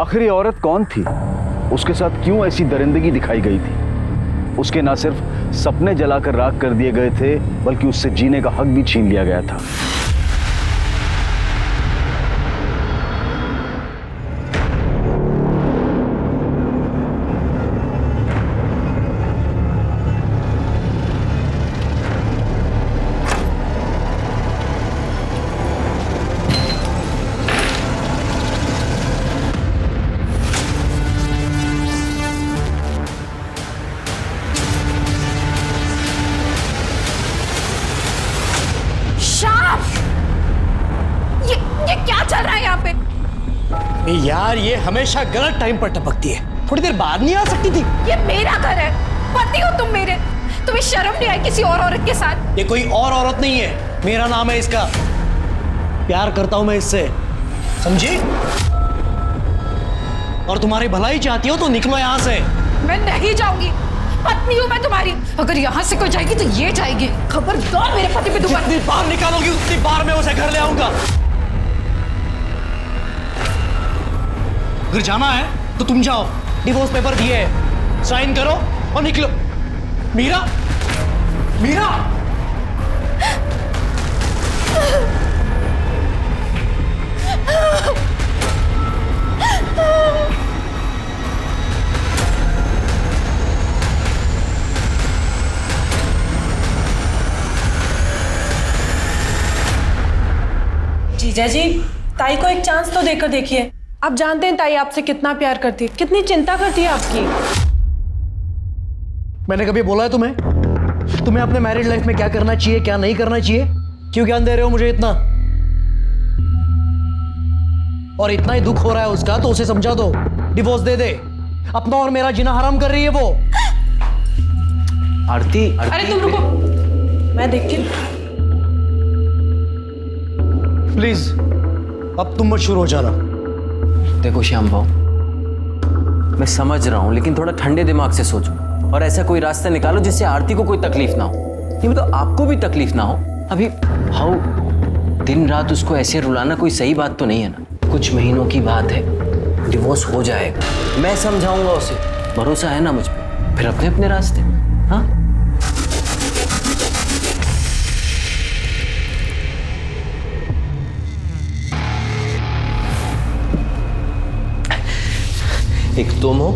आखिर ये औरत कौन थी? उसके साथ क्यों ऐसी दरिंदगी दिखाई गई थी? उसके ना सिर्फ सपने जलाकर राख कर दिए गए थे, बल्कि उससे जीने का हक भी छीन लिया गया था। यार ये हमेशा गलत टाइम पर टपकती है, थोड़ी देर बाद नहीं आ सकती थी? ये मेरा घर है, पति हो तुम मेरे, तुम्हें शर्म नहीं आई किसी और औरत के साथ? ये कोई और औरत नहीं है, मेरा नाम है इसका, प्यार करता हूं मैं इससे, समझी? और तुम्हारी भलाई चाहती हो तो निकलो यहां से। मैं नहीं जाऊंगी, पत्नी हूं मैं तुम्हारी, अगर यहां से कोई जाएगी तो ये जाएगी। खबरदार मेरे पति पे दोबारा। जितनी बार निकालोगी उतनी बार मैं उसे घर ले आऊंगा। अगर जाना है तो तुम जाओ, डिवोर्स पेपर दिए हैं, साइन करो और निकलो। मीरा, मीरा, जीजा जी, ताई को एक चांस तो देकर देखिए। आप जानते हैं ताई आपसे कितना प्यार करती है, कितनी चिंता करती है आपकी। मैंने कभी बोला है तुम्हें अपने मैरिड लाइफ में क्या करना चाहिए क्या नहीं करना चाहिए? क्यों ज्ञान दे रहे हो मुझे इतना? और इतना ही दुख हो रहा है उसका तो उसे समझा दो, डिवोर्स दे दे। अपना और मेरा जीना हराम कर रही है वो। आरती, अरे तुम रुको, मैं देखती हूँ। प्लीज अब तुम मत शुरू हो जाना। देखो श्याम भाऊ, मैं समझ रहा हूं, लेकिन थोड़ा ठंडे दिमाग से सोचो और ऐसा कोई रास्ता निकालो जिससे आरती को कोई तकलीफ ना हो, नहीं मतलब आपको भी तकलीफ ना हो। अभी भाऊ दिन रात उसको ऐसे रुलाना कोई सही बात तो नहीं है ना। कुछ महीनों की बात है, डिवोर्स हो जाएगा, मैं समझाऊंगा उसे, भरोसा है ना मुझ पे। फिर अपने अपने रास्ते। हाँ एक तुम हो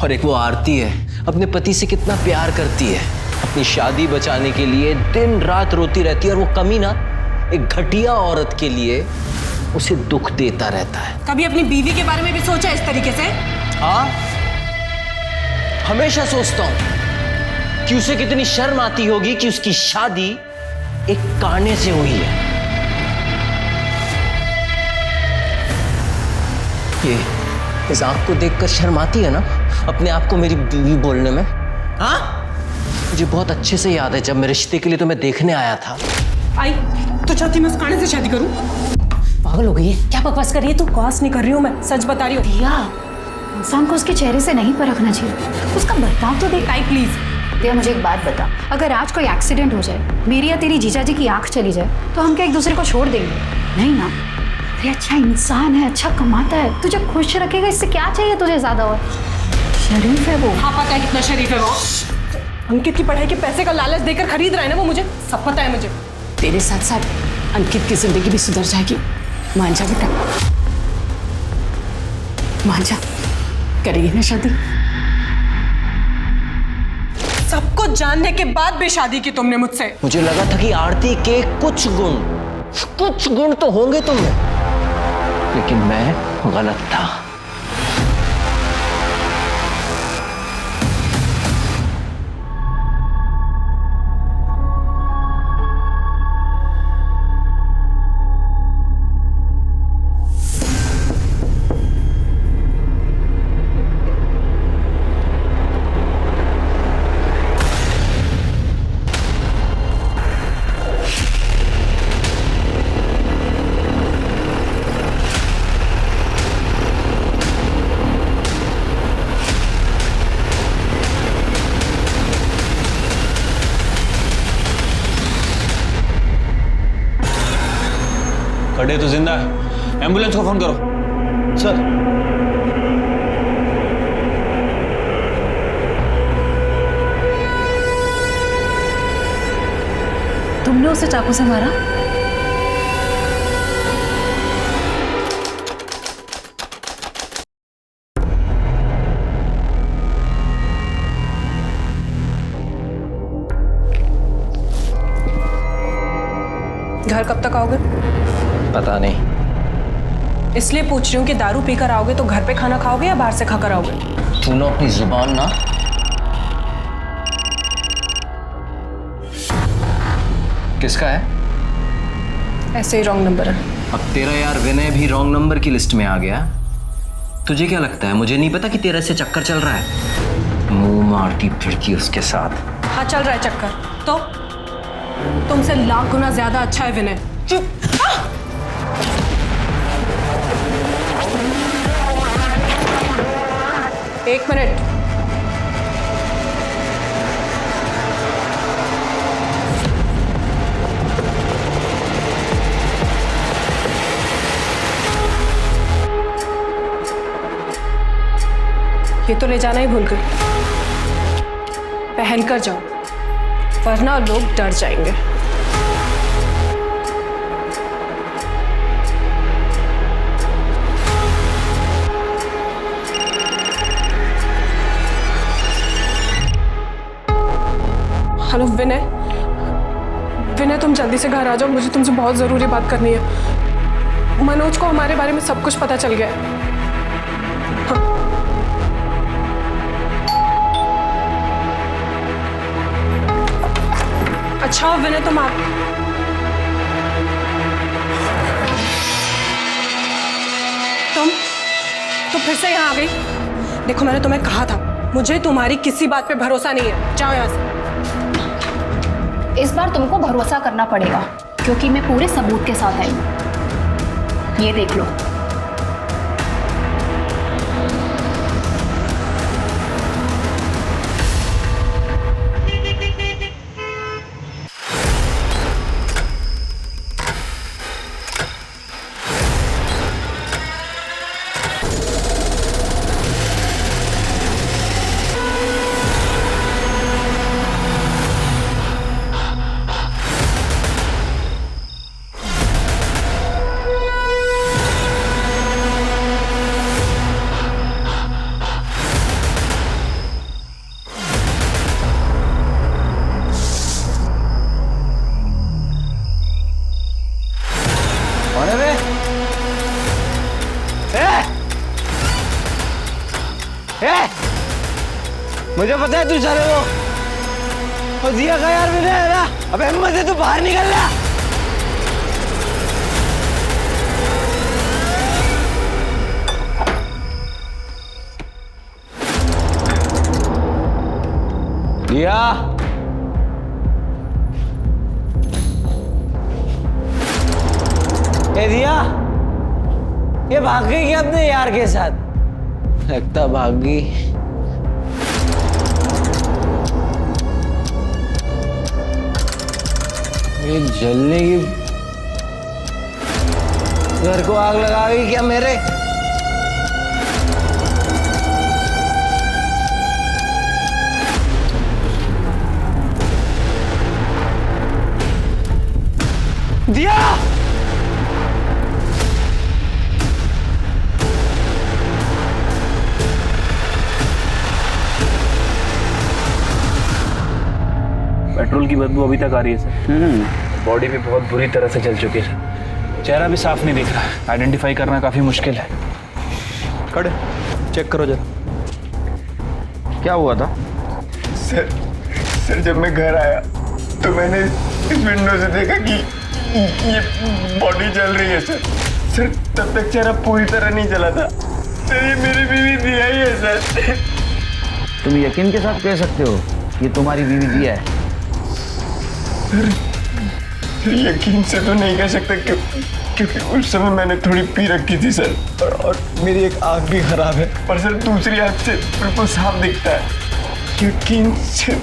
और एक वो आरती है, अपने पति से कितना प्यार करती है, अपनी शादी बचाने के लिए दिन रात रोती रहती है, और वो कमी ना एक घटिया औरत के लिए उसे दुख देता रहता है। कभी अपनी बीवी के बारे में भी सोचा इस तरीके से? हाँ, हमेशा सोचता हूं कि उसे कितनी शर्म आती होगी कि उसकी शादी एक काने से हुई है। ये इस आंख को देखकर शर्म आती है ना अपने आप को मेरी बीवी बोलने में। हाँ, मुझे बहुत अच्छे से याद है जब मैं रिश्ते के लिए तुम्हें देखने आया था। आई तो चाहती मैं उस काने से शादी करूं? पागल हो गई है, क्या बकवास कर रही है तू? बकवास नहीं कर रही हूं मैं, सच बता रही हूँ। दिया, इंसान को उसके चेहरे से नहीं परखना चाहिए, उसका बर्ताव तो देख। ताई प्लीज। दिया मुझे एक बात बता, अगर आज कोई एक्सीडेंट हो जाए, मेरी या तेरी जीजा जी की आंख चली जाए, तो हम क्या एक दूसरे को छोड़ देंगे? नहीं ना। अरे अच्छा इंसान है, अच्छा कमाता है, तुझे खुश रखेगा, इससे क्या चाहिए तुझे ज्यादा? और शरीफ है वो। हाँ पता है कितना शरीफ है वो। अंकित की पढ़ाई के पैसे का लालच देकर खरीद रहा है ना वो, मुझे सब पता है मुझे। तेरे साथ साथ अंकित की जिंदगी भी सुधर जाएगी। मान जा बेटा, मान जा, करेगी ना शादी? सब कुछ जानने के बाद भी शादी की तुमने मुझसे। मुझे लगा था कि आरती के कुछ गुण तो होंगे तुम में, लेकिन मैं गलत था। खड़े तो जिंदा है, एम्बुलेंस को फोन करो। सर, तुमने उसे चाकू से मारा? घर कब तक आओगे? पता नहीं। इसलिए पूछ रही हूँ कि दारू पीकर आओगे तो घर पे खाना खाओगे या बाहर से खाकर आओगे? तूने अपनी जुबान ना। किसका है? ऐसे ही रॉन्ग नंबर है। अब तेरा यार विनय भी रॉन्ग नंबर की लिस्ट में आ गया। तुझे क्या लगता है मुझे नहीं पता कि तेरे से चक्कर चल रहा है? मुंह मारती फिरती उसके साथ। हाँ चल रहा है चक्कर। तो तुमसे लाख गुना ज्यादा अच्छा है विनय। चुप। एक मिनट। ये तो ले जाना ही भूल गई। पहन कर जाओ वरना लोग डर जाएंगे। हेलो विनय, विनय तुम जल्दी से घर आ जाओ, मुझे तुमसे बहुत जरूरी बात करनी है। मनोज को हमारे बारे में सब कुछ पता चल गया है। हाँ। अच्छा विनय तुम तुम फिर से यहाँ आ गई। देखो मैंने तुम्हें कहा था मुझे तुम्हारी किसी बात पे भरोसा नहीं है। जाओ यहाँ से। इस बार तुमको भरोसा करना पड़ेगा क्योंकि मैं पूरे सबूत के साथ आई हूं। ये देख लो। मुझे पता है तू चले वो और दिया का यार मैंने है ना। अबे हिम्मत है तू बाहर निकल रहा। दिया ए दिया, ये भाग गई क्या अपने यार के साथ? लगता भाग गई। ये जलने की घर को आग लगा गई क्या मेरे? दिया पेट्रोल की बदबू अभी तक आ रही है सर। बॉडी भी बहुत बुरी तरह से जल चुकी है। चेहरा भी साफ नहीं दिख रहा है। आइडेंटिफाई करना काफी मुश्किल है। खड़े चेक करो जरा। क्या हुआ था? सर जब मैं घर आया तो मैंने इस विंडो से देखा कि ये बॉडी जल रही है सर। तब तक चेहरा पूरी तरह नहीं जला था। सर ये मेरी बीवी दिया ही है सर। तुम यकीन के साथ कह सकते हो ये तुम्हारी बीवी दिया है? सर यकीन से तो नहीं कह सकता क्योंकि उस समय मैंने थोड़ी पी रखी थी सर। और मेरी एक आँख भी खराब है, पर सर दूसरी आँख से बिल्कुल साफ दिखता है। यकीन से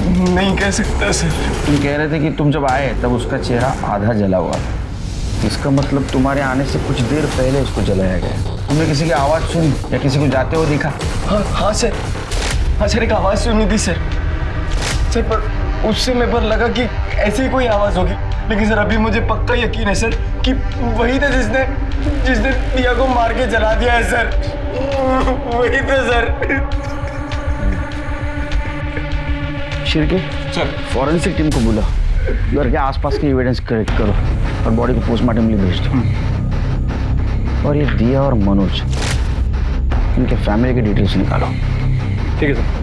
नहीं कह सकता सर। तुम कह रहे थे कि तुम जब आए तब उसका चेहरा आधा जला हुआ था। इसका मतलब तुम्हारे आने से कुछ देर पहले उसको जलाया गया। तुमने किसी की आवाज सुनी या किसी को जाते हुए देखा? हाँ सर, हाँ सर, एक आवाज़ सुनी थी सर। सर पर उस समय पर लगा कि ऐसी ही कोई आवाज़ होगी, लेकिन सर अभी मुझे पक्का यकीन है सर कि वही था जिसने दिया को मार के जला दिया है सर। वही था sir. Shirke sir forensic team को बुला, घर के आसपास के एविडेंस कलेक्ट करो और बॉडी को पोस्टमार्टम के लिए भेज दो। और ये दिया और मनोज, इनके फैमिली की डिटेल्स निकालो। ठीक है सर।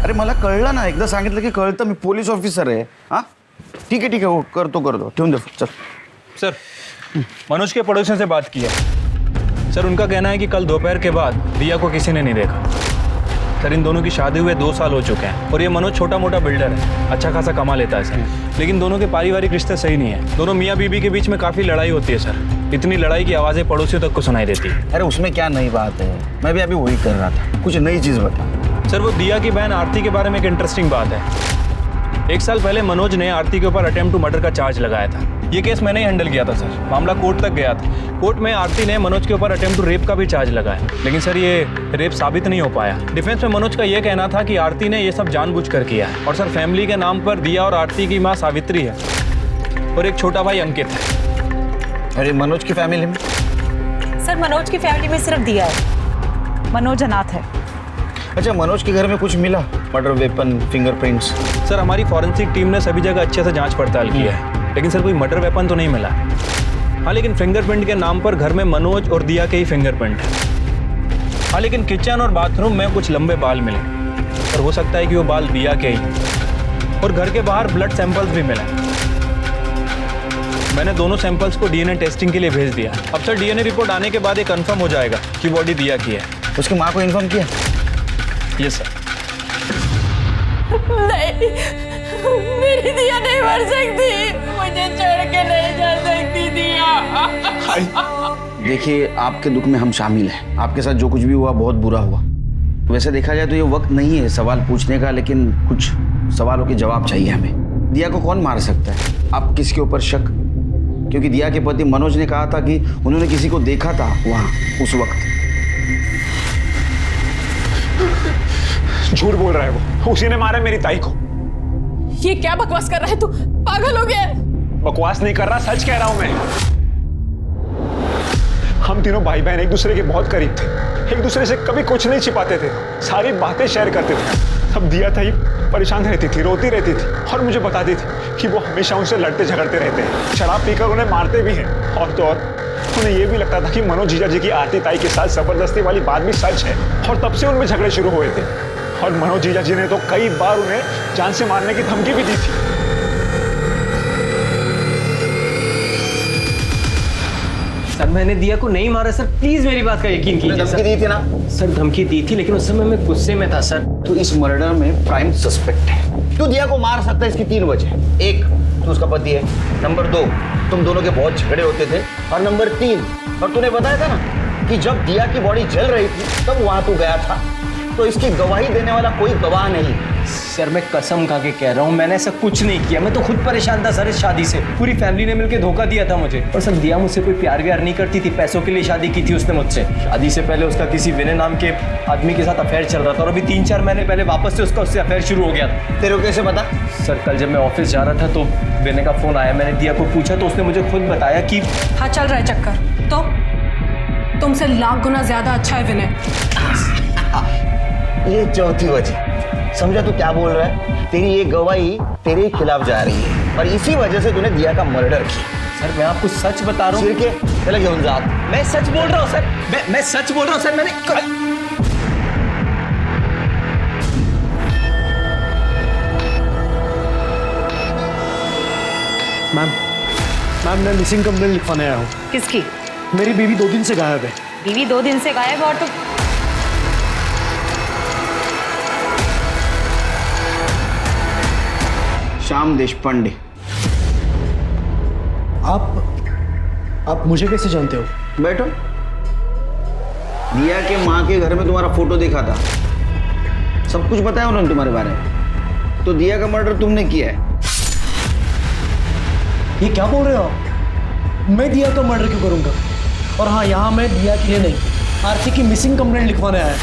अरे मला कळलं ना, एकदा सांगितलं की कळतं, मी पोलीस ऑफिसर आहे। हां ठीक है हो, करतो ठेवून दे चल। सर मनोज के पड़ोसियों से बात की है सर। उनका कहना है कि कल दोपहर के बाद दिया को किसी ने नहीं देखा। सर इन दोनों की शादी हुए 2 साल हो चुके हैं और ये मनोज छोटा मोटा बिल्डर है, अच्छा खासा कमा लेता है सर। लेकिन दोनों के पारिवारिक रिश्ते सही नहीं है। दोनों मियाँ बीबी के बीच में काफ़ी लड़ाई होती है सर। इतनी लड़ाई की आवाज़ें पड़ोसियों तक को सुनाई देती है। अरे उसमें क्या नई बात है, मैं भी अभी वही कर रहा था, कुछ नई चीज़ बता। सर वो दिया की बहन आरती के बारे में एक इंटरेस्टिंग बात है। 1 साल पहले मनोज ने आरती के ऊपर अटेम्प्ट टू मर्डर का चार्ज लगाया था। ये केस मैंने ही हैंडल किया था सर। मामला कोर्ट तक गया था। कोर्ट में आरती ने मनोज के ऊपर अटेम्प्ट टू रेप का भी चार्ज लगाया, लेकिन सर ये रेप साबित नहीं हो पाया। डिफेंस में मनोज का ये कहना था कि आरती ने ये सब जानबूझकर किया है। और सर फैमिली के नाम पर दिया और आरती की माँ सावित्री है और एक छोटा भाई अंकित है। अरे मनोज की फैमिली में? सर मनोज की फैमिली में सिर्फ दिया है, मनोज अनाथ है। अच्छा, मनोज के घर में कुछ मिला? Murder weapon, fingerprints? सर हमारी फॉरेंसिक टीम ने सभी जगह अच्छे से जांच पड़ताल की है, लेकिन सर कोई मर्डर वेपन तो नहीं मिला। हाँ लेकिन फिंगरप्रिंट के नाम पर घर में मनोज और दिया के ही फिंगरप्रिंट है। हाँ लेकिन किचन और बाथरूम में कुछ लंबे बाल मिले, और हो सकता है कि वो बाल दिया के ही। और घर के बाहर ब्लड सैंपल्स भी मिले। मैंने दोनों सैंपल्स को डीएनए टेस्टिंग के लिए भेज दिया। अब सर डीएनए रिपोर्ट आने के बाद ये कंफर्म हो जाएगा कि बॉडी दिया की है। उसकी माँ को इन्फॉर्म किया? Yes sir. नहीं, मेरी दिया नहीं मर सकती, मुझे छोड़ के नहीं जा सकती दिया। देखिए, आपके दुख में हम शामिल हैं। आपके साथ जो कुछ भी हुआ बहुत बुरा हुआ। वैसे देखा जाए तो ये वक्त नहीं है सवाल पूछने का, लेकिन कुछ सवालों के जवाब चाहिए हमें। दिया को कौन मार सकता है? आप किसके ऊपर शक? क्योंकि दिया के पति मनोज ने कहा था कि उन्होंने किसी को देखा था वहाँ उस वक्त। झूठ बोल रहा है वो, उसी ने मारा मेरी ताई को। ये क्या बकवास कर रहा है तू? पागल हो गया? बकवास नहीं कर रहा, सच कह रहा हूं मैं। हम तीनों भाई बहन एक दूसरे के बहुत करीब थे, एक दूसरे से कभी कुछ नहीं छिपाते थे, सारी बातें शेयर करते थे। तब दिया था ही परेशान रहती थी, रोती रहती थी और मुझे बताती थी कि वो हमेशा उनसे लड़ते झगड़ते रहते हैं, शराब पीकर उन्हें मारते भी हैं। और तो और उन्हें यह भी लगता था कि मनोज जीजा जी की आरती ताई के साथ जबरदस्ती वाली बात भी सच है, और तब से उनमें झगड़े शुरू हुए थे। और मनोज जीजा जी ने तो कई बार उन्हें जान से मारने की धमकी भी दी थी। सर मैंने दिया को नहीं मारा सर, प्लीज मेरी बात का यकीन कीजिए। धमकी दी थी ना? सर धमकी दी थी, लेकिन उस समय मैं गुस्से में था सर। तो इस मर्डर में प्राइम सस्पेक्ट है। तू दिया को मार सकता है, इसकी 3 वजह। 1, तू उसका पति है। नंबर 2, तुम दोनों के बहुत झगड़े होते थे। और नंबर 3, और तूने बताया था ना कि जब दिया की बॉडी जल रही थी तब वहां तू गया था, तो इसकी गवाही देने वाला कोई गवाह नहीं। सर मैं कसम खा के कह रहा हूँ, मैंने ऐसा कुछ नहीं किया। मैं तो खुद परेशान था सर इस शादी से। पूरी फैमिली ने मिलकर धोखा दिया था मुझे। और सर दिया मुझसे कोई प्यार व्यार नहीं करती थी, पैसों के लिए शादी की थी उसने मुझसे। शादी से पहले उसका किसी विनय नाम के आदमी के साथ अफेयर चल रहा था, और अभी 3-4 महीने पहले वापस से उससे अफेयर शुरू हो गया था। तेरे को कैसे पता? सर कल जब मैं ऑफिस जा रहा था तो विनय का फोन आया, मैंने दिया को पूछा तो उसने मुझे खुद बताया कि हाँ चल रहा है चक्कर, तो तुमसे लाख गुना ज्यादा अच्छा है विनय। ये चौथी वजह। समझा तू क्या बोल रहा है? तेरी ये गवाही तेरे खिलाफ जा रही है, और इसी वजह से तूने दिया का मर्डर किया। सर मैं आपको सच बता रहा हूँ। सिरके चले घेऊन जा। मैं सच बोल रहा हूँ सर, मैं सच बोल रहा हूँ सर। मैंने मैम मैं मिसिंग कंप्लेंट लिखवाने आया हूँ। किसकी? मेरी बीवी 2 दिन से गायब है। बीवी 2 दिन से गायब? और तो श्याम देशपांडे। आप मुझे कैसे जानते हो? बैठो। दिया के माँ के घर में तुम्हारा फोटो देखा था, सब कुछ बताया उन्होंने तुम्हारे बारे में। तो दिया का मर्डर तुमने किया है। ये क्या बोल रहे हो आप? मैं दिया का मर्डर क्यों करूंगा? और हाँ, यहाँ मैं दिया के लिए नहीं, आरती की मिसिंग कंप्लेंट लिखवाने आया।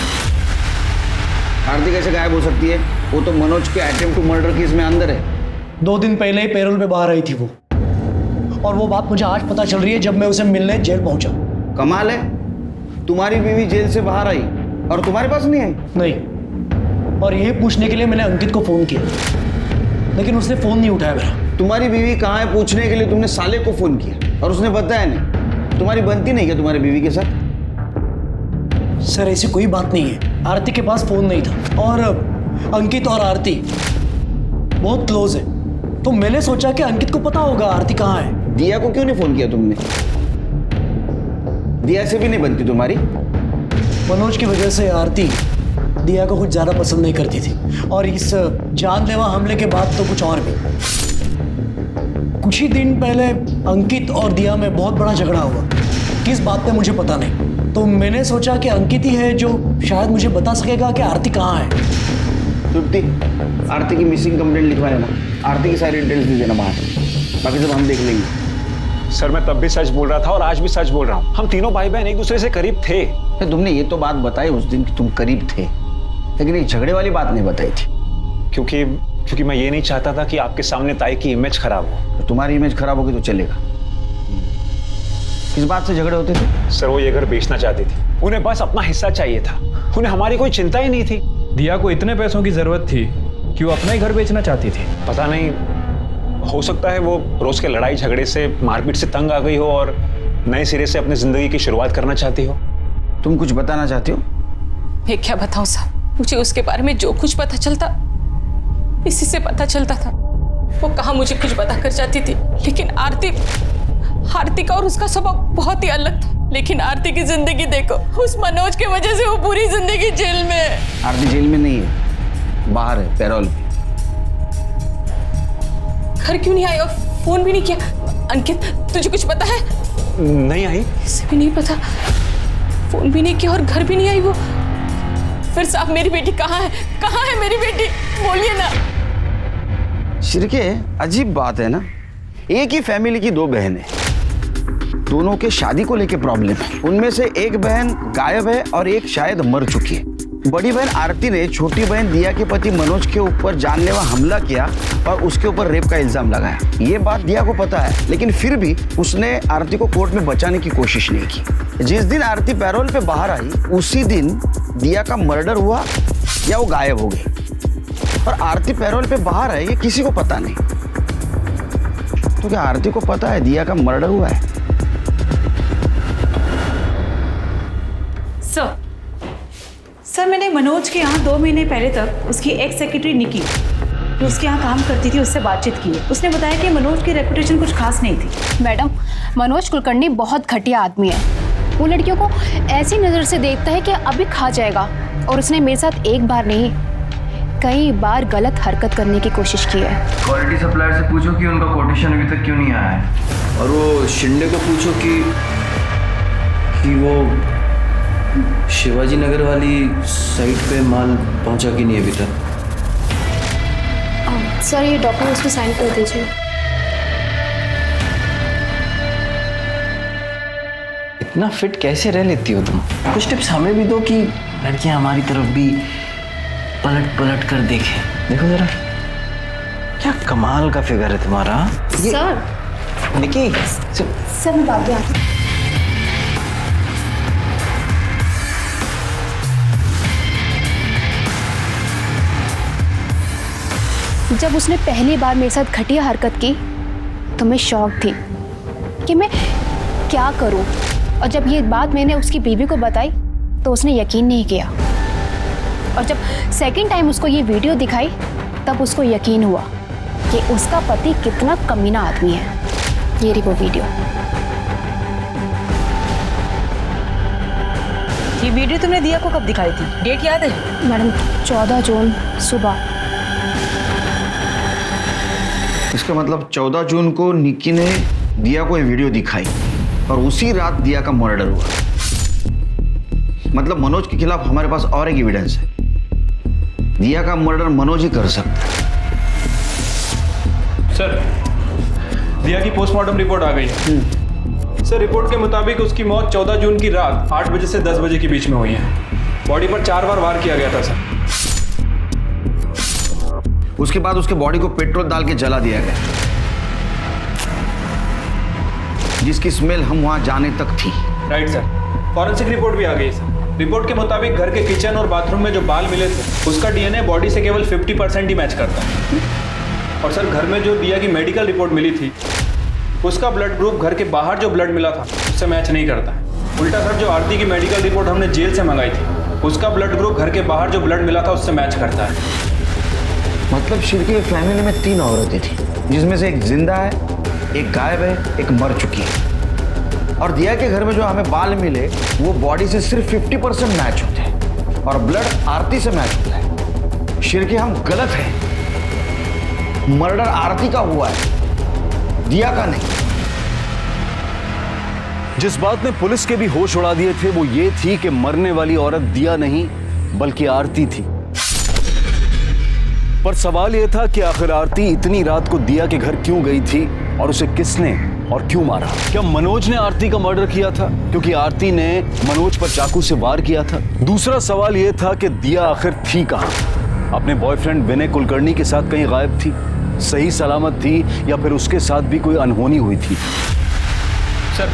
आरती कैसे गायब हो सकती है? वो तो मनोज के अटेम्प्ट टू मर्डर केस में अंदर है। 2 दिन पहले ही पैरोल पे बाहर आई थी वो, और वो बात मुझे आज पता चल रही है जब मैं उसे मिलने जेल पहुंचा। कमाल है, तुम्हारी बीवी जेल से बाहर आई और तुम्हारे पास नहीं आई? नहीं, और यही पूछने के लिए मैंने अंकित को फोन किया, लेकिन उसने फोन नहीं उठाया मेरा। तुम्हारी बीवी कहाँ है पूछने के लिए तुमने साले को फोन किया और उसने बताया नहीं। तुम्हारी बनती नहीं क्या तुम्हारी बीवी के साथ? सर ऐसी कोई बात नहीं है, आरती के पास फोन नहीं था, और अंकित और आरती बहुत क्लोज है, तो मैंने सोचा कि अंकित को पता होगा आरती कहाँ है। दिया को क्यों नहीं फोन किया तुमने? दिया से भी नहीं बनती तुम्हारी? मनोज की वजह से आरती दिया को कुछ ज्यादा पसंद नहीं करती थी, और इस जानलेवा हमले के बाद तो कुछ और भी। कुछ ही दिन पहले अंकित और दिया में बहुत बड़ा झगड़ा हुआ, किस बात पे मुझे पता नहीं, तो मैंने सोचा कि अंकित ही है जो शायद मुझे बता सकेगा कि आरती कहाँ है। तृप्ति, आरती की मिसिंग कंप्लेंट लिखवा लेना, आरती की सारी डिटेल्स दे देना बाहर, बाकी सब हम देख लेंगे। सर मैं तब भी सच बोल रहा था और आज भी सच बोल रहा हूँ। हम तीनों भाई बहन एक दूसरे से करीब थे। तुमने ये तो बात बताई उस दिन कि तुम करीब थे, लेकिन एक झगड़े वाली बात नहीं बताई थी। क्योंकि मैं ये नहीं चाहता था कि आपके सामने ताई की इमेज खराब हो। तो तुम्हारी इमेज खराब होगी तो चलेगा। किस बात से झगड़े होते थे? सर वो ये घर बेचना चाहती थी, उन्हें बस अपना हिस्सा चाहिए था, उन्हें हमारी कोई चिंता ही नहीं थी। दिया को इतने पैसों की जरूरत थी कि वो अपना ही घर बेचना चाहती थी। पता नहीं, हो सकता है वो रोज के लड़ाई झगड़े से, मारपीट से तंग आ गई हो और नए सिरे से अपनी जिंदगी की शुरुआत करना चाहती हो। तुम कुछ बताना चाहती हो? मैं क्या बताऊं साहब, मुझे उसके बारे में जो कुछ पता चलता इसी से पता चलता था। वो कहाँ मुझे कुछ बता कर जाती थी, लेकिन आरती का और उसका स्वभाव बहुत ही अलग था। लेकिन आरती की जिंदगी देखो, उस मनोज की वजह से वो पूरी जिंदगी जेल में है। आरती जेल में नहीं है, बाहर है, पैरोल पे। घर क्यों नहीं आई और फोन भी नहीं किया? अंकित तुझे कुछ पता है? नहीं आई। इसे भी नहीं पता, फोन भी नहीं किया और घर भी नहीं आई वो। फिर साहब मेरी बेटी कहाँ है? कहाँ है मेरी बेटी? बोलिए ना। शिरके, अजीब बात है ना, एक ही फैमिली की 2 बहनें, दोनों के शादी को लेके प्रॉब्लम है। उनमें से एक बहन गायब है और एक शायद मर चुकी है। बड़ी बहन आरती ने छोटी बहन दिया के पति मनोज के ऊपर जानलेवा हमला किया और उसके ऊपर रेप का इल्जाम लगाया। ये बात दिया को पता है, लेकिन फिर भी उसने आरती को कोर्ट में बचाने की कोशिश नहीं की। जिस दिन आरती पैरोल पे बाहर आई, उसी दिन दिया का मर्डर हुआ या वो गायब हो गई। और आरती पैरोल पे बाहर है ये किसी को पता नहीं। तो क्या आरती को पता है दिया का मर्डर हुआ है? सर मैंने मनोज के यहाँ 2 महीने पहले तक उसकी एक्स सेक्रेटरी निकी, जो उसके यहाँ काम करती थी, उससे बातचीत की। उसने बताया कि मनोज की रेपुटेशन कुछ खास नहीं थी। मैडम, मनोज कुलकर्णी बहुत घटिया आदमी है। वो लड़कियों को ऐसी नज़र से देखता है कि अभी खा जाएगा, और उसने मेरे साथ एक बार नहीं कई बार गलत हरकत करने की कोशिश की है। क्वालिटी सप्लायर से पूछो कि उनका कोटेशन अभी तक क्यों नहीं आया है, और वो शिंदे को पूछो कि वो शिवाजी नगर वाली साइट पे माल पहुंचा कि नहीं अभी तक। सर ये डॉक्यूमेंट्स पे साइन कर दीजिए। इतना फिट कैसे रह लेती हो तुम? कुछ टिप्स हमें भी दो कि लड़कियां हमारी तरफ भी पलट पलट कर देखें। देखो जरा, क्या कमाल का फिगर है तुम्हारा। सर निकी, सर मैं बात आती। जब उसने पहली बार मेरे साथ घटिया हरकत की तो मैं शॉक थी कि मैं क्या करूं, और जब ये बात मैंने उसकी बीवी को बताई तो उसने यकीन नहीं किया, और जब सेकंड टाइम उसको ये वीडियो दिखाई तब उसको यकीन हुआ कि उसका पति कितना कमीना आदमी है। ये रही वो वीडियो। ये वीडियो तुमने दिया को कब दिखाई थी? डेट याद है? मैडम 14 जून सुबह। इसका मतलब 14 जून को निक्की ने दिया को ये वीडियो दिखाई और उसी रात दिया का मर्डर हुआ। मतलब मनोज के खिलाफ हमारे पास और एक एविडेंस है। दिया का मर्डर मनोज ही कर सकता है। सर, दिया की पोस्टमार्टम रिपोर्ट आ गई है। सर, रिपोर्ट के मुताबिक उसकी मौत 14 जून की रात 8 बजे से 10 बजे के बीच में हुई है। बॉडी पर 4 बार वार किया गया था सर। उसके बाद उसके बॉडी को पेट्रोल डाल के जला दिया गया, जिसकी स्मेल हम वहां जाने तक थी। Right sir. फॉरेंसिक रिपोर्ट भी आ गई सर। रिपोर्ट के मुताबिक घर के किचन और बाथरूम में जो बाल मिले थे उसका डीएनए बॉडी से केवल 50% ही मैच करता है। और सर, घर में जो दिया की मेडिकल रिपोर्ट मिली थी उसका ब्लड ग्रुप घर के बाहर जो ब्लड मिला था उससे मैच नहीं करता है। उल्टा सर, जो आरती की मेडिकल रिपोर्ट हमने जेल से मंगाई थी उसका ब्लड ग्रुप घर के बाहर जो ब्लड मिला था उससे मैच करता है। मतलब शिरके की फैमिली में 3 औरतें थी, जिसमें से एक जिंदा है, एक गायब है, एक मर चुकी है। और दिया के घर में जो हमें बाल मिले वो बॉडी से सिर्फ 50% मैच होते हैं और ब्लड आरती से मैच होता है। शिरके, हम गलत हैं। मर्डर आरती का हुआ है, दिया का नहीं। जिस बात ने पुलिस के भी होश उड़ा दिए थे वो ये थी कि मरने वाली औरत दिया नहीं बल्कि आरती थी। पर सवाल यह था कि आखिर आरती इतनी रात को दिया के घर क्यों गई थी और उसे किसने और क्यों मारा? क्या मनोज ने आरती का मर्डर किया था क्योंकि आरती ने मनोज पर चाकू से वार किया था? दूसरा सवाल यह था कि दिया आखिर थी कहां? अपने बॉयफ्रेंड विनय कुलकर्णी के साथ कहीं गायब थी, सही सलामत थी, या फिर उसके साथ भी कोई अनहोनी हुई थी? सर,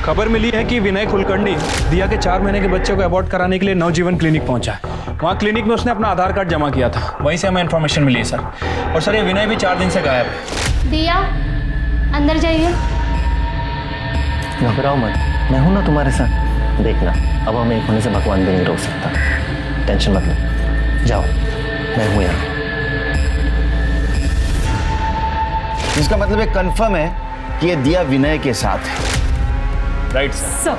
खबर मिली है कि विनय कुलकर्णी दिया के 4 महीने के बच्चे को अबॉर्ट कराने के लिए नवजीवन क्लिनिक पहुंचा है। वहाँ क्लिनिक में उसने अपना आधार कार्ड जमा किया था, वहीं से हमें इन्फॉर्मेशन मिली है सर। और सर, ये विनय भी 4 दिन से गायब है। दिया, अंदर जाइए। घबराओ मत, मैं हूं ना तुम्हारे साथ। देखना, अब हमें एक होने से भगवान भी नहीं रोक सकता। टेंशन मत लो, जाओ, मैं हूं यहाँ। इसका मतलब एक कंफर्म है कि ये दिया विनय के साथ है। Right sir.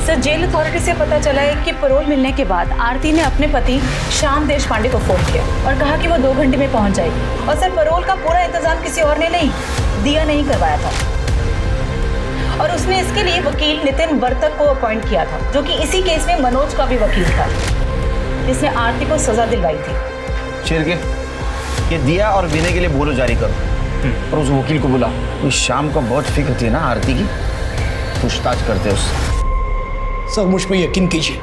Sir, jail authority से पता चला है कि पैरोल मिलने के बाद आरती ने अपने पति श्याम देशपांडे को फोन किया और कहा कि वो 2 घंटे में पहुंच जाएगी। और सर, पैरोल का पूरा इंतजाम किसी और ने नहीं, दिया नहीं करवाया था। और उसने इसके लिए वकील नितिन वर्तक को अपॉइंट किया था, जो कि इसी केस में मनोज का भी वकील था, जिसने आरती को सजा दिलवाई थी। शिरके, ये दिया और विनय के लिए बोलो जारी करो और उस वकील को बुला। उस शाम को बहुत फिक्र थी ना आरती की, पूछताछ करते उससे। सर, मुझ पर यकीन कीजिए,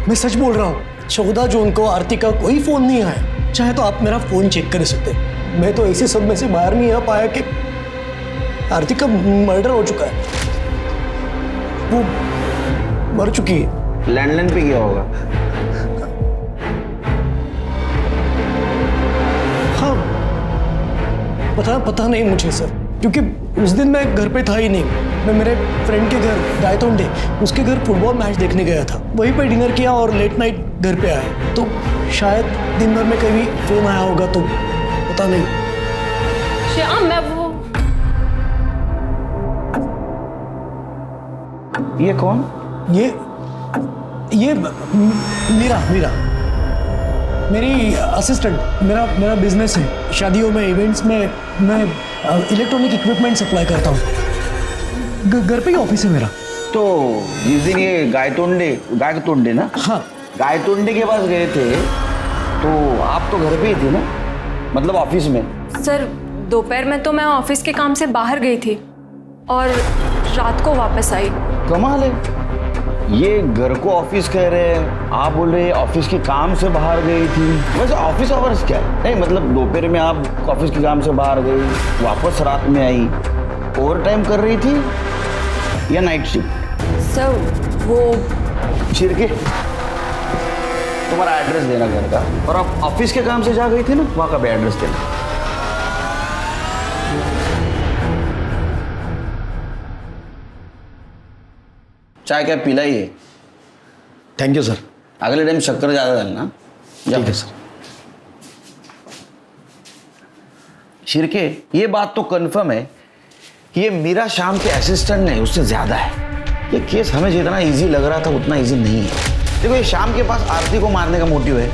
मैं सच बोल रहा हूँ। 14 जून को आरती का कोई फोन नहीं आया। चाहे तो आप मेरा फोन चेक कर सकते हैं। मैं तो ऐसे सदमे से बाहर नहीं आ पाया कि आरती का मर्डर हो चुका है, वो मर चुकी है। लैंडलाइन पे गया होगा। हाँ, पता नहीं मुझे सर, क्योंकि उस दिन मैं घर पे था ही नहीं। मैं मेरे फ्रेंड के घर गायतोंडे, उसके घर फुटबॉल मैच देखने गया था। वहीं पे डिनर किया और लेट नाइट घर पे आया। तो शायद दिन भर में कभी फोन आया होगा, तो पता नहीं। श्याम, मैं वो ये कौन? ये मीरा मेरी असिस्टेंट। मेरा बिजनेस है, शादियों में, इवेंट्स में मैं इलेक्ट्रॉनिक इक्विपमेंट सप्लाई करता हूँ। घर पे ही ऑफिस है मेरा। तो जिस दिन ये गायतोंडे ना, हाँ, गायतोंडे के पास गए थे तो आप तो घर पे ही थे ना, मतलब ऑफिस में? सर, दोपहर में तो मैं ऑफिस के काम से बाहर गई थी और रात को वापस आई। कमाल है, ये घर को ऑफिस कह रहे हैं, आप बोल रहे ऑफिस के काम से बाहर गई थी। वैसे ऑफिस आवर्स क्या है? नहीं मतलब दोपहर में आप ऑफिस के काम से बाहर गई, वापस रात में आई, ओवर टाइम कर रही थी या नाइट शिफ्ट? सर, वो शिरके, तुम्हारा एड्रेस देना घर का, और आप ऑफिस के काम से जा गई थी ना, वहाँ का भी एड्रेस देना। चाय क्या पिलाइए? Thank you sir. अगले टाइम शक्कर ज़्यादा डालना। ठीक है सर। शिरके, ये बात तो कंफर्म है कि ये मीरा शाम के असिस्टेंट नहीं, उससे ज़्यादा है। ये केस हमें जितना इजी लग रहा था उतना इजी नहीं है। देखो, ये शाम के पास आरती को मारने का मोटिव है,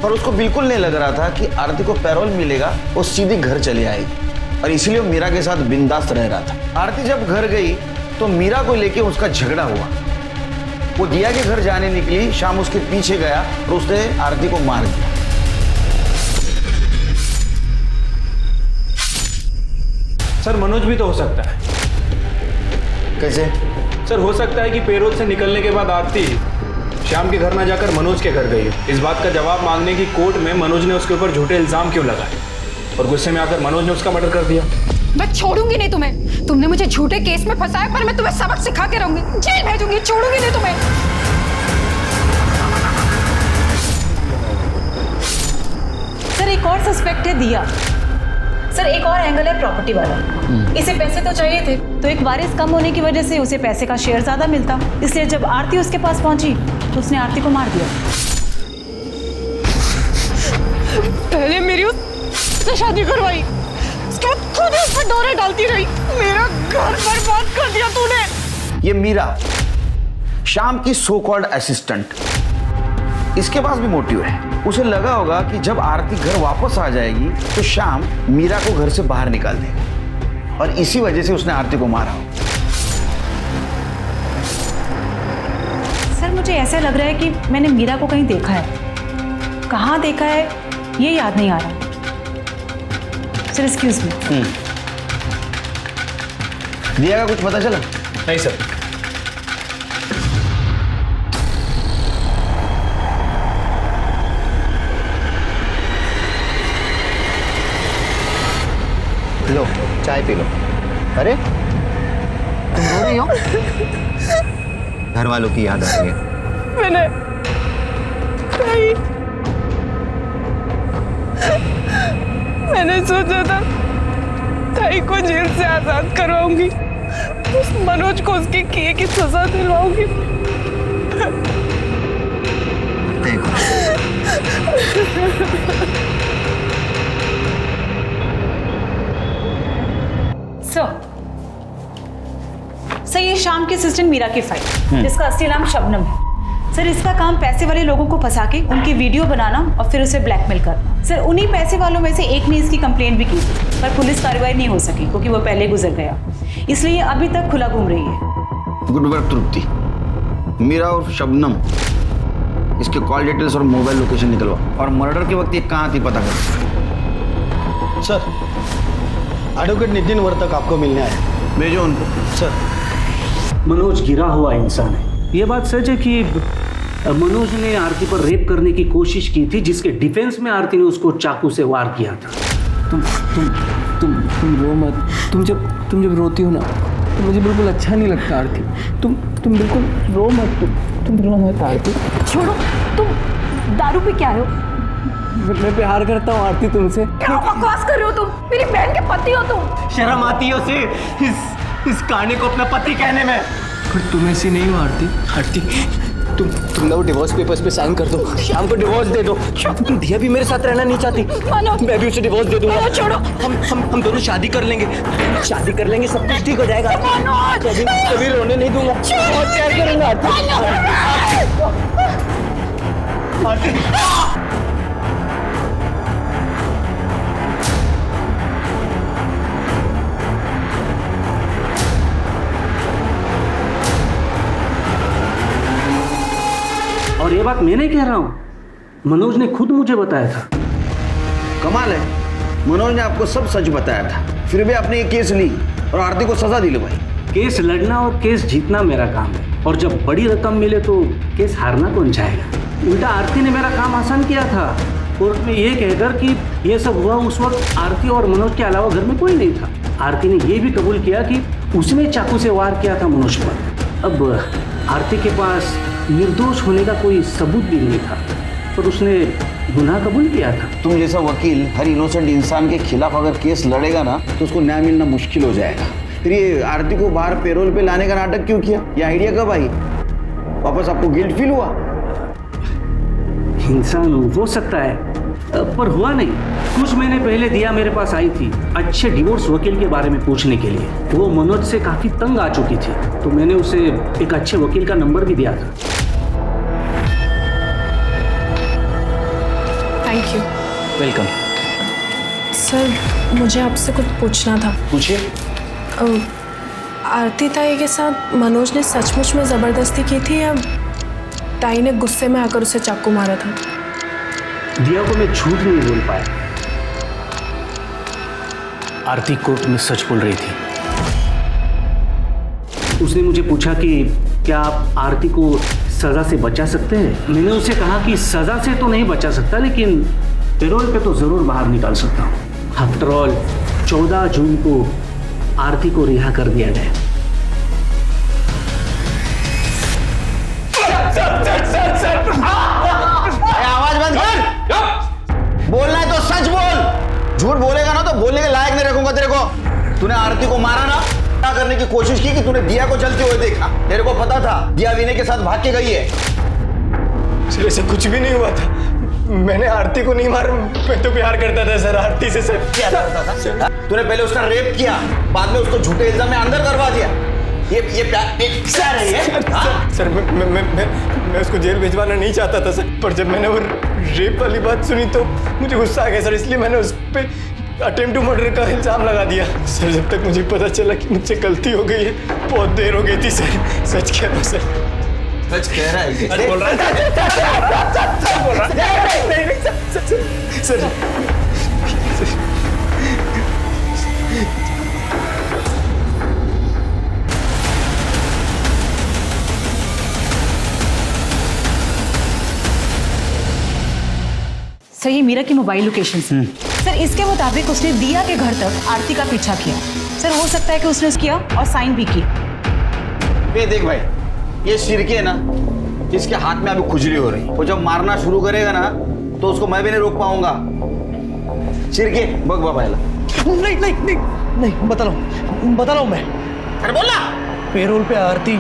पर उसको बिल्कुल नहीं लग रहा था कि आरती को पैरोल मिलेगा, वो सीधी घर चली आएगी, और इसीलिए वो मीरा के साथ बिंदास रह रहा था। आरती जब घर गई तो मीरा को लेके उसका झगड़ा हुआ, वो दिया के घर जाने निकली, शाम उसके पीछे गया और उसने आरती को मार दिया। सर मनोज भी तो हो सकता है। कैसे? सर हो सकता है कि पेरोल से निकलने के बाद आरती श्याम के घर ना जाकर मनोज के घर गई है। इस बात का जवाब मांगने की कोर्ट में मनोज ने उसके ऊपर झूठे इल्जाम क्यों लगाए और गुस्से में आकर मनोज ने उसका मर्डर कर दिया। मैं छोड़ूंगी नहीं तुम्हें। तुमने मुझे झूठे केस में फंसाया, पर मैं तुम्हें सबक सिखा के रहूंगी, जेल भेजूंगी, छोड़ूंगी नहीं तुम्हें। सर एक और सस्पेक्ट है दिया। सर एक और एंगल है प्रॉपर्टी वाला। इसे पैसे तो चाहिए थे, तो एक वारिस कम होने की वजह से उसे पैसे का शेयर ज्यादा मिलता, इसलिए जब आरती उसके पास पहुंची तो उसने आरती को मार दिया। पहले मेरी उससे शादी करवाई, उसके बाद खुद ही उस पर डोरे डालती रही। मेरा घर बर्बाद कर दिया तूने। ये मीरा श्याम की सो कॉल्ड असिस्टेंट, इसके पास भी मोटिव है। उसे लगा होगा कि जब आरती घर वापस आ जाएगी तो श्याम मीरा को घर से बाहर निकाल देगा और इसी वजह से उसने आरती को मारा। सर मुझे ऐसा लग रहा है कि मैंने मीरा को कहीं देखा है। कहाँ देखा है ये याद नहीं आ रहा। Sir excuse me. दिया का कुछ पता चला? नहीं सर। लो चाय पी लो। अरे तुम रो रही हो? घर वालों की याद आ रही है। मैंने सोचा था ताई को जेल से आजाद करवाऊंगी, उस मनोज को उसके किए की सजा दिलवाऊंगी। देखो सर ये शाम के असिस्टेंट मीरा की फाइल, जिसका असली नाम शबनम है। सर इसका काम पैसे वाले लोगों को फंसा के उनकी वीडियो बनाना और फिर उसे ब्लैकमेल करना। सर उन्हीं पैसे वालों में से एक ने इसकी कंप्लेंट भी की थी, पर पुलिस कार्रवाई नहीं हो सकी क्योंकि वो पहले गुजर गया, इसलिए अभी तक खुला घूम रही है। गुड वर्क तृप्ति। मीरा और शबनम, इसके कॉल डिटेल्स और मोबाइल लोकेशन निकलवा और मर्डर के वक्त ये कहाँ थी पता करो। सर एडवोकेट नितिन वर्तक आपको मिलने आए। भेजो उनको। सर मनोज गिरा हुआ इंसान है। ये बात सच है कि मनोज ने आरती पर रेप करने की कोशिश की थी, जिसके डिफेंस में आरती ने उसको चाकू से वार किया था। तुम रो मत। तुम जब रोती हो ना तो मुझे बिल्कुल अच्छा नहीं लगता आरती। तुम बिल्कुल रो मत। तुम रो मत आरती। छोड़ो, तुम दारू पे क्या हो? मैं प्यार करता हूँ आरती तुमसे। क्या बकवास कर रहे हो तुम? मेरी बहन के पति हो तुम। शर्म आती है उसे इस कांडे को अपना पति कहने में। पर तुम ऐसी नहीं हो आरती। आरती तुम ना वो डिवोर्स पेपर्स पे साइन कर दो, शाम को डिवोर्स दे दो। दिया भी मेरे साथ रहना नहीं चाहती, मैं भी उसे डिवोर्स दे दूंगा। छोड़ो। हम दोनों शादी कर लेंगे, सब कुछ ठीक हो जाएगा। कभी रोने नहीं दूंगा, बहुत प्यार करूंगा आरती। और ये बात मैं नहीं कह रहा हूँ, मनोज ने खुद मुझे बताया था। कमाल है, मनोज ने आपको सब सच बताया था, फिर भी आपने ये केस ली और आरती को सजा दिलवाई। केस लड़ना और केस जीतना मेरा काम है, और जब बड़ी रकम मिले तो केस हारना कौन चाहेगा। उल्टा आरती ने मेरा काम आसान किया था, कोर्ट में ये कहकर कि ये सब हुआ उस वक्त आरती और मनोज के अलावा घर में कोई नहीं था। आरती ने ये भी कबूल किया कि उसने चाकू से वार किया था मनोज पर। अब आरती के पास निर्दोष होने का कोई सबूत भी नहीं था, पर उसने गुनाह कबूल किया था। तुम जैसा वकील हर इनोसेंट इंसान के खिलाफ अगर केस लड़ेगा ना तो उसको न्याय मिलना मुश्किल हो जाएगा। फिर ये आरती को बाहर पेरोल पे लाने का नाटक क्यों किया? ये आइडिया कब आई? वापस आपको गिल्ट फील हुआ? इंसान हो सकता है, पर हुआ नहीं। कुछ महीने पहले दिया मेरे पास आई थी अच्छे डिवोर्स वकील के बारे में पूछने के लिए। वो मनोज से काफी तंग आ चुकी थी, तो मैंने उसे एक अच्छे वकील का नंबर भी दिया था। Thank you. वेलकम। सर मुझे आपसे कुछ पूछना था। पूछिए। आरती ताई के साथ मनोज ने सचमुच में ज़बरदस्ती की थी या ताई ने गुस्से में आकर उसे चाकू मारा था। दिया को मैं झूठ नहीं बोल पाया। आरती कोर्ट में सच बोल रही थी। उसने मुझे पूछा कि क्या आप आरती को सजा से बचा सकते हैं। मैंने उसे कहा कि सजा से तो नहीं बचा सकता, लेकिन पैरोल पे तो जरूर बाहर निकाल सकता हूँ। आफ्टर ऑल 14 जून को आरती को रिहा कर दिया गया। आवाज बंद कर। बोलना है तो सच बोल। झूठ बोलेगा ना तो बोलने के लायक नहीं रखूंगा तेरे को। तूने आरती को मारा ना, क्या करने की कोशिश की कि तूने दिया को चलते हुए देखा। तेरे को पता था दिया विनय के साथ भाग के गई है। सर ऐसा कुछ भी नहीं हुआ था। मैंने आरती को नहीं मारा, मैं तो प्यार करता था सर आरती से। सर क्या करता था? तूने पहले उसका रेप किया, बाद में उसको झूठे इल्जाम में अंदर करवा दिया। ये प्यार है ये? सर मैं उसको जेल भिजवाना नहीं चाहता था सर, पर जब मैंने वो रेप वाली बात सुनी तो मुझे गुस्सा आ गया सर, इसलिए मैंने उस पर अटेम्प्ट टू मर्डर का इल्जाम लगा दिया। सर जब तक मुझे पता चला कि मुझसे गलती हो गई है, बहुत देर हो गई थी सर। सच कह रहा हूँ सर। सच कह रहा है? सच बोल रहा है सर। सर ये मीरा की मोबाइल लोकेशन सर, इसके मुताबिक उसने दिया के घर तक आरती का पीछा किया। सर हो सकता है कि उसने किया और साइन भी की। ये देख भाई, ये सिरके ना इसके हाथ में अभी खुजली हो रही है। वो जब मारना शुरू करेगा ना तो उसको मैं भी नहीं रोक पाऊंगा। सिरके बग बाबाला। नहीं बता रहा हूँ मैं। अरे बोलना। पेरोल पे आरती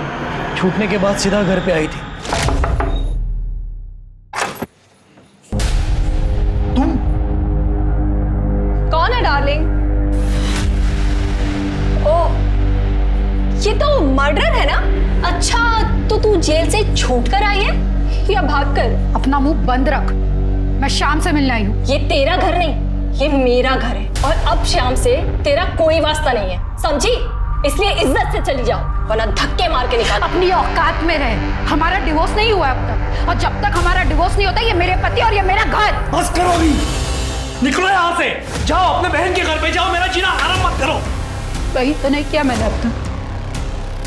छूटने के बाद सीधा घर पे आई थी। कौन है डार्लिंग? ओ, ये तो मर्डर है ना? अच्छा, तो तू जेल से छूट कर आई है या भाग कर? अपना मुंह बंद रख। मैं शाम से मिलने आई हूँ। ये तेरा घर नहीं, ये मेरा घर है और अब शाम से तेरा कोई वास्ता नहीं है, समझी? इसलिए इज्जत से चली जाओ वरना धक्के मार के निकाल। अपनी औकात में रहे। हमारा डिवोर्स नहीं हुआ अब तक, और जब तक हमारा डिवोर्स नहीं होता ये मेरे पति और ये मेरा घर। बस करो अभी, निकलो यहाँ से। जाओ अपने बहन के घर पे जाओ, मेरा जीना हराम मत करो। वही तो नहीं किया मैंने अब तक,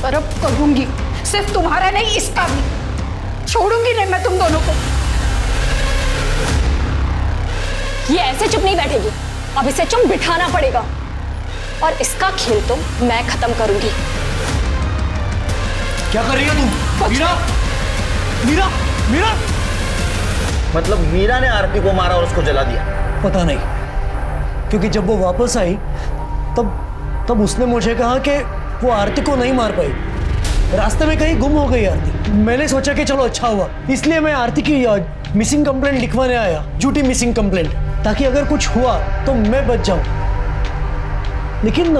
पर अब करूंगी। सिर्फ तुम्हारा नहीं, इसका भी। छोड़ूंगी नहीं मैं तुम दोनों को। ये ऐसे चुप नहीं बैठेगी, अब इसे चुप बिठाना पड़ेगा और इसका खेल तो मैं खत्म करूंगी। क्या कर रही हो तुम? मीरा, मीरा, मीरा। मतलब मीरा ने आरती को मारा और उसको जला दिया? पता नहीं, क्योंकि जब वो वापस आई तब उसने मुझे कहा कि वो आरती को नहीं मार पाई, रास्ते में कहीं गुम हो गई आरती। मैंने सोचा कि चलो अच्छा हुआ, इसलिए मैं आरती की मिसिंग कंप्लेंट लिखवाने आया, झूठी मिसिंग कंप्लेंट, ताकि अगर कुछ हुआ तो मैं बच जाऊं। लेकिन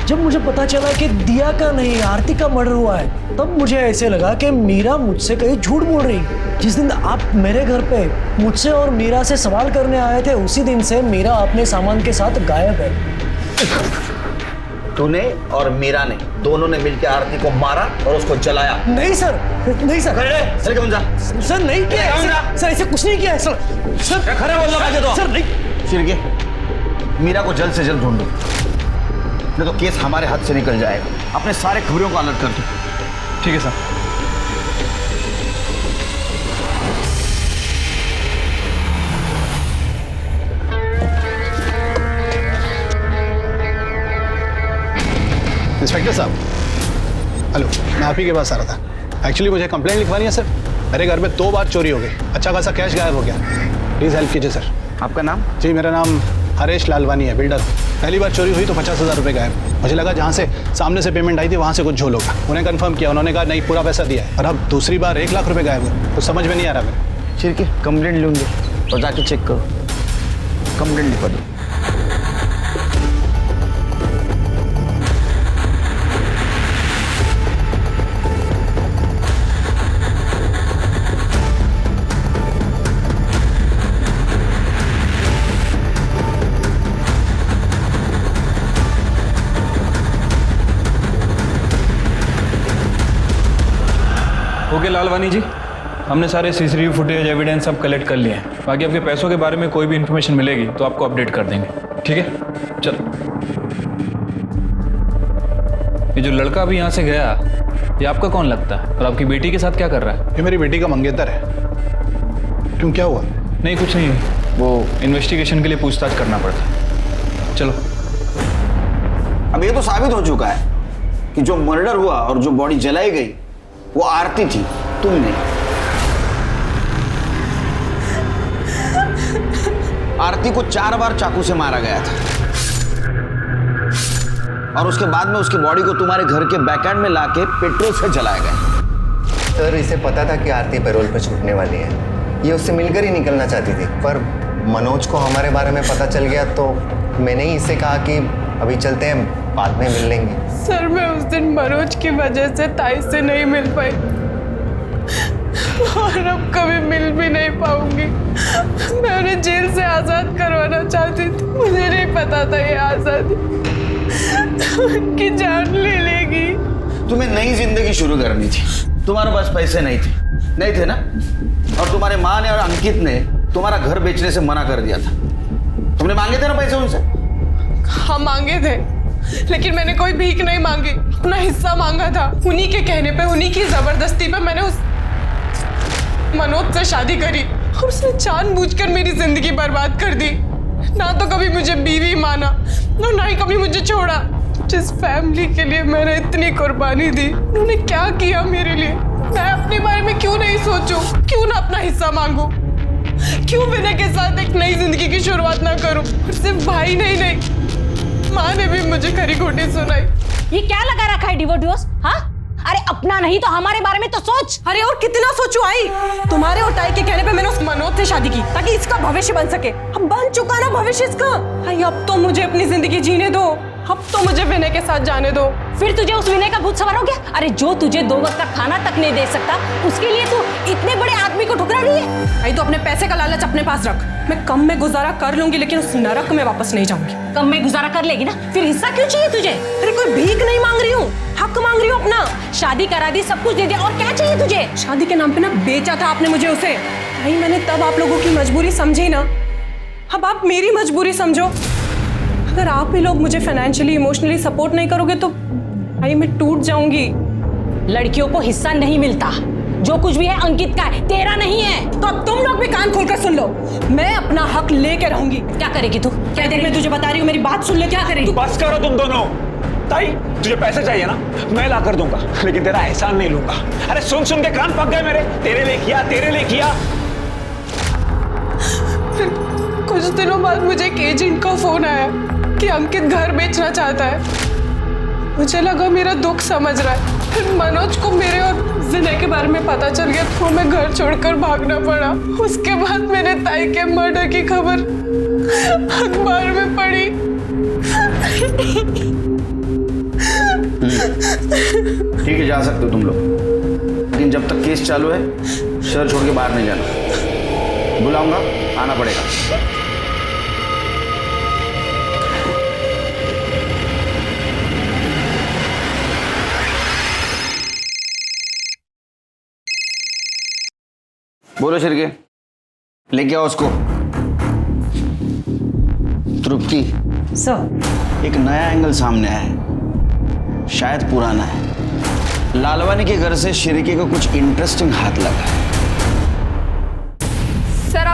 जब मुझे पता चला कि दिया का नहीं आरती का मर्डर हुआ है, तब मुझे ऐसे लगा कि मीरा मुझसे कहीं झूठ बोल रही है। जिस दिन आप मेरे घर पे मुझसे और मीरा से सवाल करने आए थे, उसी दिन से मीरा अपने सामान के साथ गायब है। तूने और मीरा ने दोनों ने मिलकर आरती को मारा और उसको जलाया? नहीं सर, नहीं सर। सर कौन जा? सर नहीं किया सर, ऐसे कुछ नहीं किया है सर। सर खड़े बोलना मुझे तो। सर नहीं। सिरके, मीरा को जल्द से जल्द ढूंढो, नहीं तो केस हमारे हाथ से निकल जाएगा। अपने सारे खबरों को अलर्ट कर दो। ठीक है सर। इंस्पेक्टर साहब, हेलो, मैं आप ही के पास आ रहा था। एक्चुअली मुझे कंप्लेंट लिखवानी है सर। मेरे घर में 2 बार चोरी हो गई, अच्छा खासा कैश गायब हो गया। प्लीज़ हेल्प कीजिए सर। आपका नाम? जी मेरा नाम हरेश लालवानी है, बिल्डर। पहली बार चोरी हुई तो 50,000 रुपये गायब। मुझे लगा जहाँ से सामने से पेमेंट आई थी वहाँ से कुछ झोल होगा। उन्हें कंफर्म किया, उन्होंने कहा नहीं पूरा पैसा दिया है। और अब दूसरी बार 1 लाख रुपये गायब हुए, कुछ समझ में नहीं आ रहा मेरे। ठीक है, कंप्लेंट लूँगी और जाके चेक करो, कंप्लेंट लिखवा दो। हो गया लालवानी जी? हमने सारे सीसीटीवी फुटेज एविडेंस सब कलेक्ट कर लिए हैं। बाकी आपके पैसों के बारे में कोई भी इन्फॉर्मेशन मिलेगी तो आपको अपडेट कर देंगे, ठीक है? चलो। ये जो लड़का अभी यहाँ से गया, ये आपका कौन लगता है और आपकी बेटी के साथ क्या कर रहा है? ये मेरी बेटी का मंगेतर है। क्यों, क्या हुआ? नहीं, कुछ नहीं, वो इन्वेस्टिगेशन के लिए पूछताछ करना पड़ता है। चलो। अब ये तो साबित हो चुका है कि जो मर्डर हुआ और जो बॉडी जलाई गई वो आरती थी, तुम नहीं। आरती को 4 बार चाकू से मारा गया था और उसके बाद में उसकी बॉडी को तुम्हारे घर के बैकएंड में लाके पेट्रोल से जलाया गया। सर, इसे पता था कि आरती पैरोल पे छूटने वाली है। ये उससे मिलकर ही निकलना चाहती थी, पर मनोज को हमारे बारे में पता चल गया तो मैंने ही इससे कहा कि अभी चलते हैं, बाद में मिल लेंगे। सर, मैं उस दिन मनोज की वजह से ताई से नहीं मिल पाई और अब कभी मिल भी नहीं पाऊंगी। मैं उन्हें जेल से आज़ाद करवाना चाहती थी। मुझे नहीं पता था ये आज़ादी उनकी जान ले लेगी। तुम्हें नई जिंदगी शुरू करनी थी, तुम्हारे पास पैसे नहीं थे ना? और तुम्हारे माँ ने और अंकित ने तुम्हारा घर बेचने से मना कर दिया था। तुमने मांगे थे ना पैसे उनसे? हाँ, मांगे थे, लेकिन मैंने कोई भीख नहीं मांगी, अपना हिस्सा मांगा था। उन्हीं के कहने पे, उन्हीं की जबरदस्ती पे मैंने उस मनोज से शादी करी और उसने जानबूझकर मेरी जिंदगी बर्बाद कर दी। ना तो कभी मुझे बीवी माना और ना ही कभी मुझे छोड़ा। जिस फैमिली के लिए मैंने इतनी कुर्बानी दी, उन्होंने क्या किया मेरे लिए? मैं अपने बारे में क्यों नहीं सोचूं? क्यों ना अपना हिस्सा मांगू? क्यों विनय के साथ एक नई जिंदगी की शुरुआत ना करूं? सिर्फ भाई नहीं, माँ ने भी मुझे खरी खोटी सुनाई। ये क्या लगा रखा है डिवोर्स? हाँ, अरे अपना नहीं तो हमारे बारे में तो सोच। अरे और कितना सोचूं आई? तुम्हारे और ताई के कहने पे मैंने उस मनोज से शादी की ताकि इसका भविष्य बन सके। अब बन चुका ना भविष्य इसका। आई, अब तो मुझे अपनी जिंदगी जीने दो। अब तो मुझे विनय के साथ जाने दो। फिर तुझे उस विनय का भूत सवार हो गया? अरे जो तुझे 2 वक्त का खाना तक नहीं दे सकता, उसके लिए तू इतने बड़े आदमी को ठुकरा रही है। आई, तो अपने पैसे का लालच अपने पास रख। मैं कम में गुजारा कर लूंगी, लेकिन उस नरक में वापस नहीं जाऊंगी। कम में गुजारा कर लेगी ना, फिर हिस्सा क्यों चाहिए तुझे? अरे कोई भीख नहीं मांग रही हूँ, हक मांग रही हूँ अपना। शादी करा दी, सब कुछ दे दिया, और क्या चाहिए तुझे? शादी के नाम पे ना बेचा था आपने मुझे उसे। भाई, मैंने तब आप लोगों की मजबूरी समझी ना, अब आप मेरी मजबूरी समझो। अगर आप ही लोग मुझे फाइनेंशियली, इमोशनली सपोर्ट नहीं करोगे तो भाई मैं टूट जाऊंगी। लड़कियों को हिस्सा नहीं मिलता, जो कुछ भी है अंकित का है, तेरा नहीं है। तो अब तुम लोग भी कान खोलकर सुन लो, मैं अपना हक लेके रहूंगी। क्या करेगी तू? क्या देर में तुझे बता रही हूँ, मेरी बात सुन ले। क्या करेगी? बस करो तुम दोनों। ताई, तुझे पैसे चाहिए ना, मैं ला कर दूंगा, लेकिन तेरा एहसान नहीं लूंगा। अरे सुन के कान पक गए मेरे। तेरे लिए किया। कुछ दिनों बाद मुझे एक एजेंट का फोन आया कि अंकित घर बेचना चाहता है। मुझे लगा मेरा दुख समझ रहा है। फिर मनोज को मेरे और विनय के बारे में पता चल गया तो मैं घर छोड़कर भागना पड़ा। उसके बाद मैंने ताई के मर्डर की खबर अखबार में पढ़ी। ठीक है, जा सकते हो तुम लोग, लेकिन जब तक केस चालू है शहर छोड़ के बाहर नहीं जाना। बुलाऊंगा, आना पड़ेगा। बोलो शिर्के, लेके आओ उसको। तृप्ति सर, एक नया एंगल सामने आया है, शायद पुराना है। लालवानी के घर से शिर्के को कुछ इंटरेस्टिंग हाथ लगा है। सर,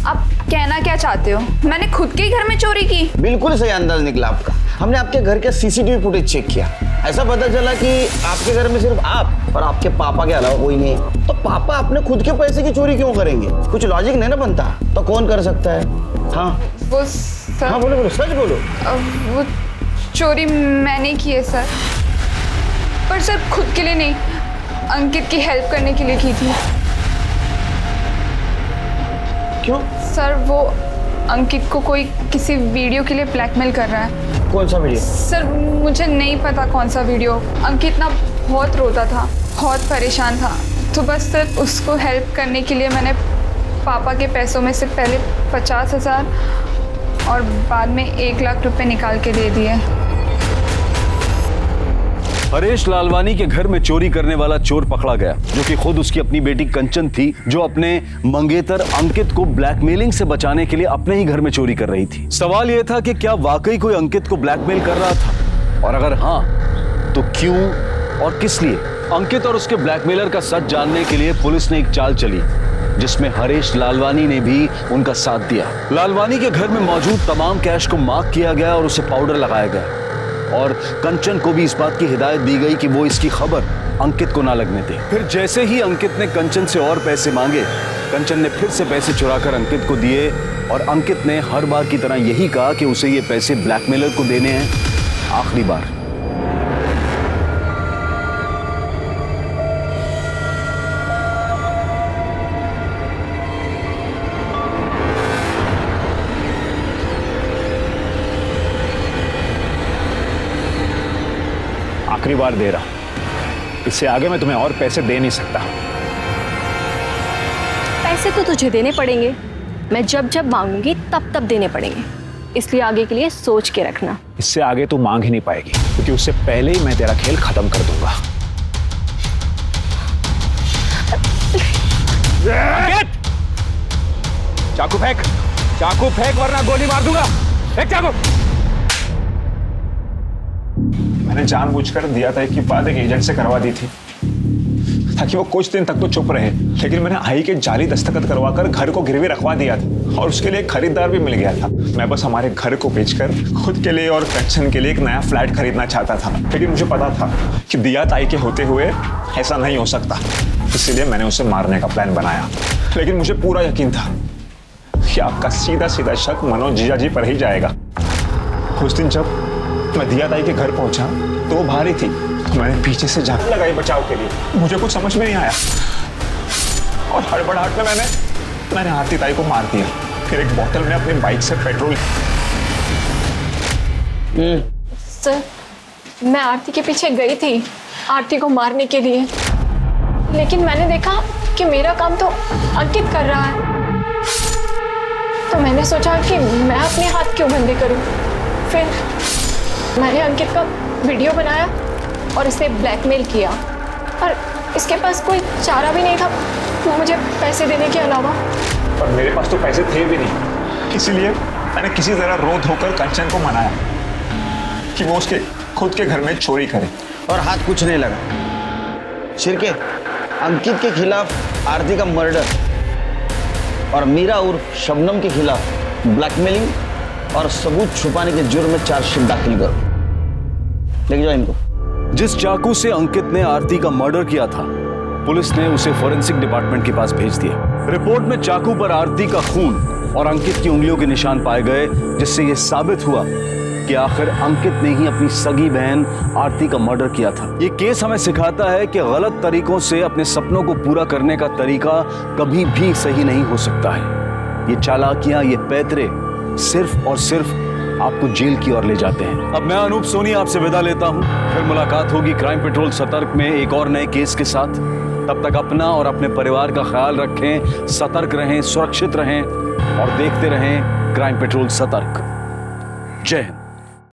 आप कहना क्या चाहते हो? मैंने खुद के ही घर में चोरी की? बिल्कुल सही अंदाज निकला आपका। हमने आपके घर के सीसीटीवी फुटेज चेक किया, ऐसा पता चला कि आपके घर में सिर्फ आप और आपके पापा के अलावा कोई नहीं है। तो पापा अपने खुद के पैसे की चोरी क्यों करेंगे? कुछ लॉजिक नहीं ना बनता। तो कौन कर सकता है? हाँ वो सर, हाँ बोलो, सच बोलो। वो चोरी मैंने की है सर, पर सर खुद के लिए नहीं, अंकित की हेल्प करने के लिए की थी। क्यों? सर वो अंकित को कोई किसी वीडियो के लिए ब्लैकमेल कर रहा है। कौन सा वीडियो? सर मुझे नहीं पता कौन सा वीडियो। अंकित ना बहुत रोता था, बहुत परेशान था, तो बस सर उसको हेल्प करने के लिए मैंने पापा के पैसों में से पहले 50,000 और बाद में 1 लाख रुपए निकाल के दे दिए। हरेश लालवानी के घर में चोरी करने वाला चोर पकड़ा गया, जो कि खुद उसकी अपनी बेटी कंचन थी, जो अपने मंगेतर अंकित को ब्लैकमेलिंग से बचाने के लिए अपने ही घर में चोरी कर रही थी। सवाल यह था कि क्या वाकई कोई अंकित को ब्लैकमेल कर रहा था, और अगर हाँ तो क्यों और किस लिए? अंकित और उसके ब्लैकमेलर का सच जानने के लिए पुलिस ने एक चाल चली, जिसमें हरेश लालवानी ने भी उनका साथ दिया। लालवानी के घर में मौजूद तमाम कैश को मार्क किया गया और उसे पाउडर लगाया गया, और कंचन को भी इस बात की हिदायत दी गई कि वो इसकी खबर अंकित को ना लगने दे। फिर जैसे ही अंकित ने कंचन से और पैसे मांगे, कंचन ने फिर से पैसे चुराकर अंकित को दिए, और अंकित ने हर बार की तरह यही कहा कि उसे ये पैसे ब्लैकमेलर को देने हैं, आखिरी बार। आखिरी बार दे रहा हूं, इससे आगे मैं तुम्हें और पैसे दे नहीं सकता। पैसे तो तुझे देने पड़ेंगे, मैं जब जब मांगूंगी तब तब देने पड़ेंगे, इसलिए आगे के लिए सोच के रखना। इससे आगे तू मांग ही नहीं पाएगी, क्योंकि उससे पहले ही मैं तेरा खेल खत्म कर दूंगा। चाकू फेंक वरना गोली मार दूंगा। फेंक चाकू। मैंने जानबूझकर दिया था कि बात एक एजेंट से करवा दी थी, ताकि वो कुछ दिन तक तो चुप रहे, लेकिन मैंने आई के जाली दस्तखत करवाकर घर को गिरवी रखवा दिया था, और उसके लिए एक खरीदार भी मिल गया था। मैं बस हमारे घर को बेचकर खुद के लिए और कंचन के लिए एक नया फ्लैट खरीदना चाहता था, लेकिन मुझे पता था कि दिया ताई के होते हुए ऐसा नहीं हो सकता, इसीलिए मैंने उसे मारने का प्लान बनाया। लेकिन मुझे पूरा यकीन था कि आपका सीधा सीधा शक मनोज जीजा जी पर ही जाएगा। उस दिन जब मैं दिया ताई के घर पहुंचा तो वो बाहर ही थी, तो मैंने पीछे से झांकी लगाई बचाव के लिए। मुझे कुछ समझ में नहीं आया, और हड़बड़ाहट में मैंने आरती ताई को मार दिया। फिर एक बोतल में अपनी बाइक से पेट्रोल। सर, मैं आरती के पीछे गई थी आरती को मारने के लिए, लेकिन मैंने देखा कि मेरा काम तो अंकित कर रहा है, तो मैंने सोचा कि मैं अपने हाथ क्यों गंदे करूं। फिर मैंने अंकित का वीडियो बनाया और इसे ब्लैकमेल किया, और इसके पास कोई चारा भी नहीं था मुझे पैसे देने के अलावा। पर मेरे पास तो पैसे थे भी नहीं, इसीलिए मैंने किसी तरह रो धोकर कंचन को मनाया कि वो उसके खुद के घर में चोरी करे, और हाथ कुछ नहीं लगा। शिरके, अंकित के खिलाफ आरती का मर्डर और मीरा उर्फ शबनम के खिलाफ ब्लैकमेलिंग और सबूत छुपाने के जुर्म में चार्जशीट दाखिल करो। लेके जाओ इनको। जिस चाकू से अंकित ने आरती का मर्डर किया था, पुलिस ने उसे फोरेंसिक डिपार्टमेंट के पास भेज दिया। रिपोर्ट में चाकू पर आरती का खून और अंकित की उंगलियों के निशान पाए गए, जिससे यह साबित हुआ कि आखिर अंकित ने ही अपनी सगी बहन आरती का मर्डर किया था। ये केस हमें सिखाता है कि गलत तरीकों से अपने सपनों को पूरा करने का तरीका कभी भी सही नहीं हो सकता है। ये चालाकियां, ये पैतरे सिर्फ और सिर्फ आपको जेल की ओर ले जाते हैं। अब मैं अनूप सोनी आपसे विदा लेता हूं, फिर मुलाकात होगी क्राइम पेट्रोल सतर्क में एक और नए केस के साथ। तब तक अपना और अपने परिवार का ख्याल रखें, सतर्क रहें, सुरक्षित रहें और देखते रहें क्राइम पेट्रोल सतर्क। जय हिंद।